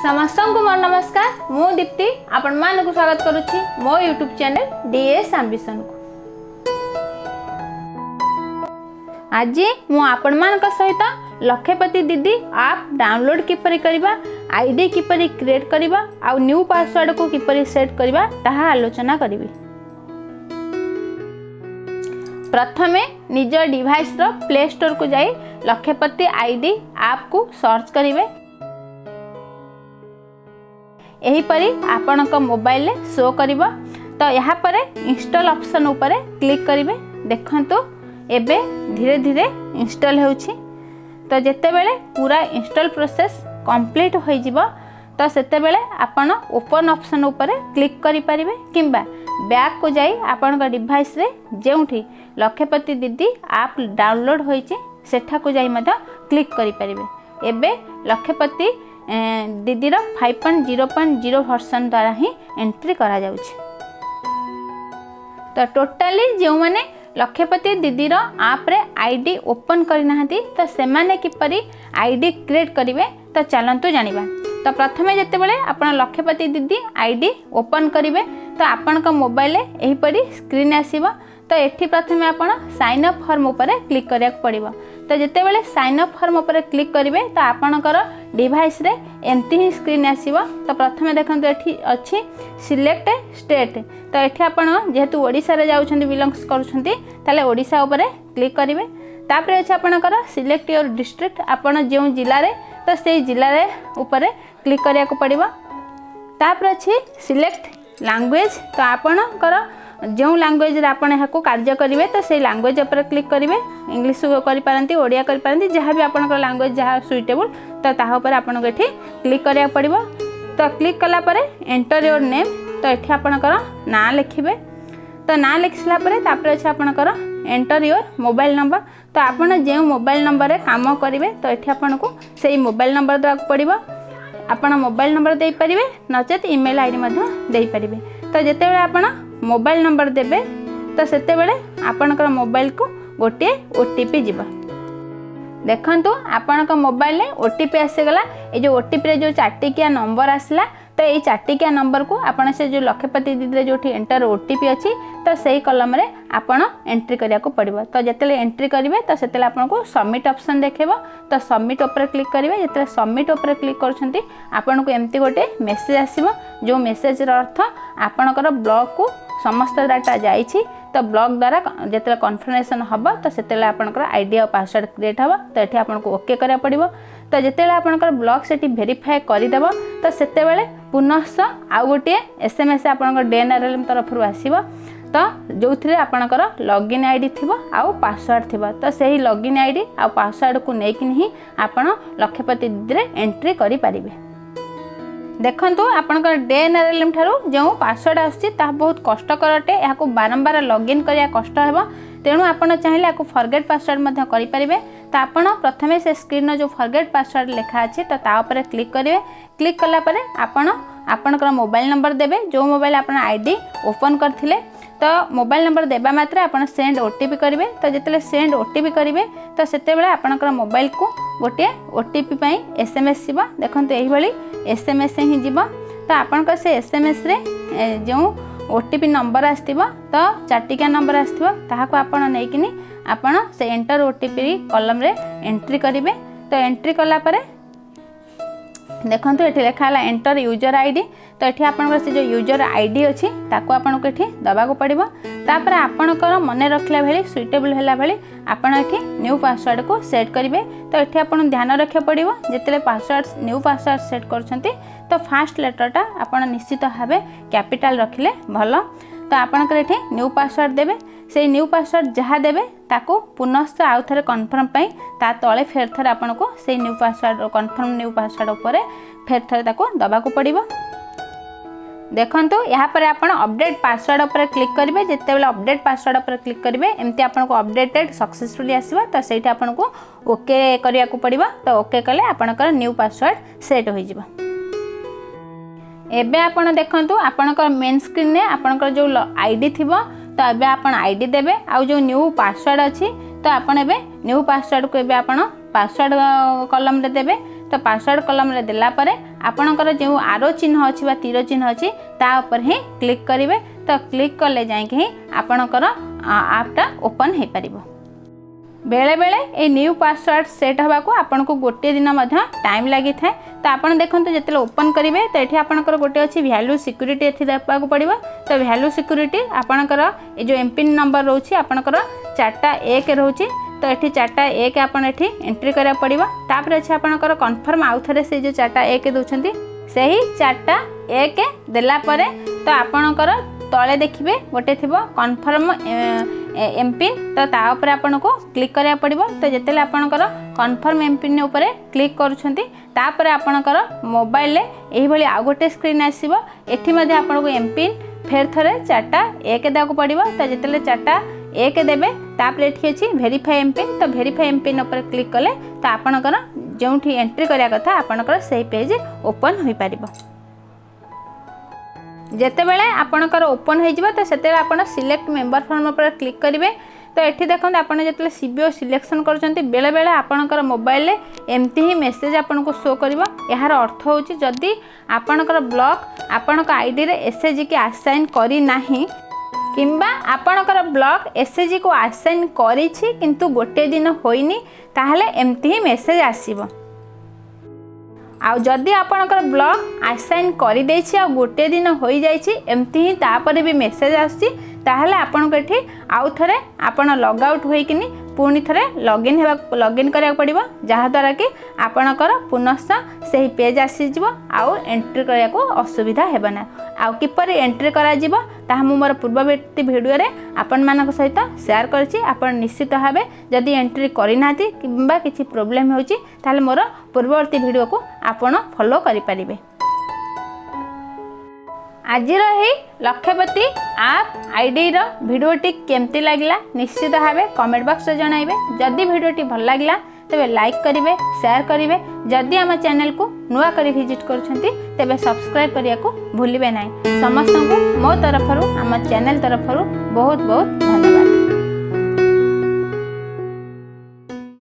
समस्त को मोर नमस्कार। मु दीप्ति आपण मान को स्वागत करुच्ची मो यूट्यूब चैनल डीएस एम्बिशन को। आज मु आपण मान सहित लक्षपति दीदी आप डाउनलोड किपरि करिबा, आईडी किपरि क्रिएट करिबा आ न्यू पासवर्ड को किपरि सेट करिबा ताहा आलोचना करिबी। प्रथमे निज डिवाइस रो प्ले स्टोर को जाई लक्षपति आईडी ऐप को सर्च करिवे। यही परी आपनक मोबाइल ले शो करिवो। तो यहाँ पर इंस्टॉल ऑप्शन ऊपर क्लिक करिवे। देखंतु एबे धीरे धीरे इंस्टॉल होउछि। तो जेते बेले पूरा इंस्टॉल प्रोसेस कंप्लीट होई जिवो तो सेते बेले आपण ओपन ऑप्शन ऊपर क्लिक करि परिवे किंबा बैक को जाई आपनक डिवाइस रे जेउठी लक्षपति दीदी ऐप डाउनलोड होइछि सेठा को जाई मधा क्लिक करि परिवे। एबे लक्षपति दीदीर 5.0.0 वर्सन द्वारा ही एंट्री करा जाउछि। तो टोटाली जो माने लक्षपति दीदीर ऐप रे आईडी ओपन करि नाहंती तो से माने किपरि आईडी क्रिएट करिवे तो चलंतु जानिबा। तो प्रथमे जते बेले आपण लक्षपति दीदी आईडी ओपन करिवे तो आपनका मोबाइल एही परि स्क्रीन आसीबो। तो एठी प्रथमे आपण साइन अप फॉर्म ऊपर क्लिक करिया पड़िबो। तो जिते बेले साइन अप फॉर्म ऊपर क्लिक करिवे तो आपणकर डिवाइस रे एमती ही स्क्रीन आसीबो। तो प्रथमे देखंतु एठी अछि सिलेक्ट स्टेट। तो एठी आपण जेहेतु ओडिसा रे जाउछन्ती बिलोंग्स करूछन्ती ताले ओडिसा ऊपर क्लिक करिवे। तापर अछि आपणकर सिलेक्ट योर डिस्ट्रिक्ट। आपण जेउ जिल्ला रे तो सेही जिल्ला रे ऊपर क्लिक करिया को पड़िबो। तापर अछि सिलेक्ट लैंग्वेज। तो आपणकर जो लैंग्वेज रे आपण यहाँ कार्य करेंगे तो से लैंग्वेज पर क्लिक करेंगे। इंग्लिश करि पारंती, ओडिया करि पारंती, जहाँ भी आपनकर लैंग्वेज जहाँ सुइटेबल तो ताहा पर आपन एठी क्लिक करिया पड़िबो। तो क्लिक कला परे एंटर योर नेम। तो एठी आपनकर नाम लिखिबे। तो नाम लिखला परे तापर अछि आपनकर एंटर योर मोबाइल नंबर। तो आपन जे मोबाइल नंबर रे काम करिवे तो एठी आपनको सेही मोबाइल नंबर देबाक पड़िबो। आपन मोबाइल नंबर दे परिबे नचेत ईमेल आईडी मध्ये दे परिबे। तो जेते बेले आपन मोबाइल नंबर देबे तो सेते बेले आपनकर मोबाइल को गोटे ओटीपी जीवा। देखंतु आपनक मोबाइल में ओटीपी आसीगला। ए जो ओटीपी रे जो 4 टिकिया नंबर आसला तो ये 4 टिकिया नंबर को आपन से जो लक्षपति दीदी रे जोठी एंटर ओटीपी अछि तो सही कॉलम रे आपन एंट्री करिया को पड़िबो। तो जेतेले एंट्री करिवे तो सेतेले आपनको सबमिट ऑप्शन देखेबो। तो सबमिट ऊपर क्लिक करिवे। जेतेले सबमिट ऊपर क्लिक करछंती आपनको एम्ति गोटे मेसेज आसीबो। जो मेसेज रो अर्थ आपनकर ब्लॉक को समस्त डाटा जाइछि। तो ब्लॉक द्वारा जिते कन्फर्मेशन हम तो से आपंकर आईडी और पासवर्ड क्रिएट हम। तो ये आपको ओके करा पड़ो। तो जिते आपंकर ब्लॉक से वेरीफाए करदेव तो से पुनः आउ गोटे एसएमएस आपंकर DNRLM तरफ आसो। तो जो थे आपंकर लॉगिन आईडी थी आउ पासवर्ड थी। तो सही लॉगिन आईडी आउ पासवर्ड को लेकिन ही आपण लक्षपति दीदी एंट्री करें। देखंतु आपनकर DNRLM ठारू जो पासवर्ड आछि ता बहुत कष्टकर अटे। याको बारंबार लॉगिन करिया कष्ट हेबो। तेणु आपण चाहिले याको फॉरगेट पासवर्ड मध्ये करि परिबे। तो आपण प्रथमे से स्क्रीन जो फॉरगेट पासवर्ड लिखा अछि तो ता ऊपर क्लिक करिवे। क्लिक कला परे आपण आपनकर मोबाइल नंबर देबे। जो मोबाइल आपण आईडी ओपन करथिले तो मोबाइल नंबर देबा मात्रे आपण सेंड ओटीपी करिवे। तो जेतले सेंड ओटीपी करिवे तो सेते बेले आपनकर मोबाइल को गोटे ओटीपी पई एसएमएस जीवा। देखंतु एही भली एसएमएस ही जीवा। तो आपनकर से एसएमएस रे जो ओटीपी नंबर आस्थिबो तो 4 टिकिया नंबर आस्थिबो ताहाको आपण नेकिनी आपण से एंटर ओटीपी कॉलम रे एंट्री करिवे। तो एंट्री कला परे देखंतु एठी लिखा हला एंटर यूजर आईडी। तो एठी आपनकर से जो यूजर आईडी अछि ताको आपनको एठी दबा को पड़िबो। तापर आपनकर मने रखला भली सुइटेबल हैला भली आपण एठी न्यू पासवर्ड को सेट करिवे। तो एठी आपण ध्यान रखिया पड़िबो जेतेले पासवर्ड न्यू पासवर्ड सेट करछंती तो फर्स्ट लेटरटा आपण निश्चित भाबे कैपिटल रखिले भलो। तो आपनकर एठी न्यू पासवर्ड देबे। से न्यू पासवर्ड जहाँ देबे ताको पुनः आउ थे कन्फर्म पाई ता तले फेर थरे आपनको से new password confirm new password ऊपर फेर थरे ताको दबा को पड़िबो। देखंतु यहाँ पर आपण अपडेट पासवर्ड ऊपर क्लिक करेंगे। जिते बेले अपडेट पासवर्ड ऊपर क्लिक करेंगे एमती आपको अपडेटेड सक्सेसफुली आसीबा। तो सेठी आपनको ओके करिया को पड़िबो। तो ओके कले आपनकर न्यू पासवर्ड सेट होई जिवो। एबे आपण देखंतु आपनकर मेन स्क्रीन ने आपनकर जो आईडी थिबो तो एबे आपण आईडी देबे। आ जो न्यू पासवर्ड अछि तो आपण एबे न्यू पासवर्ड को एबे आपण पासवर्ड कॉलम रे देबे। तो पासवर्ड कॉलम रे देला परे आपणकर जो आरो चिन्ह अच्छी बा तीर चिन्ह अच्छी ता ऊपर ही क्लिक करेंगे। तो क्लिक कले जाइए ही आपणकर आपटा ओपन हो पार। बेले बेले ये न्यू पासवर्ड सेट हवा को आपन को गोटे दिन टाइम लगी था। तो आपन देखो जिते ओपन करेंगे तो ये आपंकर गोटे अच्छी वैल्यू सिक्यूरीटी एथि देवाक पड़ो। तो वैल्यू सिक्यूरीटी आपंकर ये जो एमपिन नंबर रोचे आपंकर 4टा 1 रोचे। तो ये 4टा 1 आपन एठी एंट्री करा पड़ो। तापर अच्छे आपंकर कन्फर्म आउ थे से जो 4टा 1 दौरान से ही 4टा 1 देला परे तो आपणकर तले देखिए गोटे थी कन्फर्म एमपिन। तो तापर आपन को क्लिक करा पड़ो। तो जिते आपणकर कन्फर्म एमपिन उपर क्लिक करुँपर आपणकर मोबाइल यही भाई आउ गोटे स्क्रीन आसो। ये आपन को एमपिन फेर थे 4टा 1 देवाक पड़ो। तो जिते 4टा 1 देवे तापर ये अच्छी वेरीफाई एमपिन। तो वेरीफाई एमपिन उपर क्लिक कले तो आपणकर जो एंट्री करा कथा आपणकर से पेज ओपन हो पार। जिते बेले आपणकर ओपन हो तो से सिलेक्ट मेंबर फॉर्म पर क्लिक करेंगे। तो ये देखो आप जो सीबीओ सिलेक्शन कर बेले बेले आपणकर मोबाइल एमती ही मेसेज आपन को शो कर। यार अर्थ हूँ जदि आपणकर ब्लॉक आपण आईडी रे एसएचजी की आसाइन करना किंबा आपणकर ब्लॉक एसएचजी को आसाइन करी किंतु गोटे दिन होइनी ताहले एमती ही मेसेज आसीबो। आउ जदि आपणकर ब्लॉक आसाइन कर देछि आ गोटे दिन हो जाइछि एमती ही तापर भी मेसेज आछि ताहले आपन को एठी आउ थरे आपन लॉग आउट होइकिनी पुणी थरे लॉगिन करा पड़िबो जहा द्वारा कि आपणकर पुनः सही पेज आसी जिवो आउ एंट्री करिया को असुविधा हेबा ना। आउ किपरि एंट्री करा जिवो ताहा मु मोर पूर्ववर्ती वीडियो रे आपन मानक सहित शेयर करछि। आपन निश्चित भाबे जदि एंट्री करि नाथि किबा किछि प्रॉब्लम होछि ताहले मोर पूर्ववर्ती वीडियो को आपन फॉलो करि परिबे। आजिर ही लक्षपति आप आईडी रो वीडियोटी केमती लगला निश्चित भावे कमेंट बॉक्स रे जणाइबे। जदि वीडियोटी भल लागला तेबे लाइक करिवे शेयर करिवे। जदि आम चैनल को नुआ करी विजिट करूछंती तेबे सब्सक्राइब करिया को भूलिबे नाही। समस्त को मो तरफरु आम चैनल तरफरु बहुत बहुत धन्यवाद।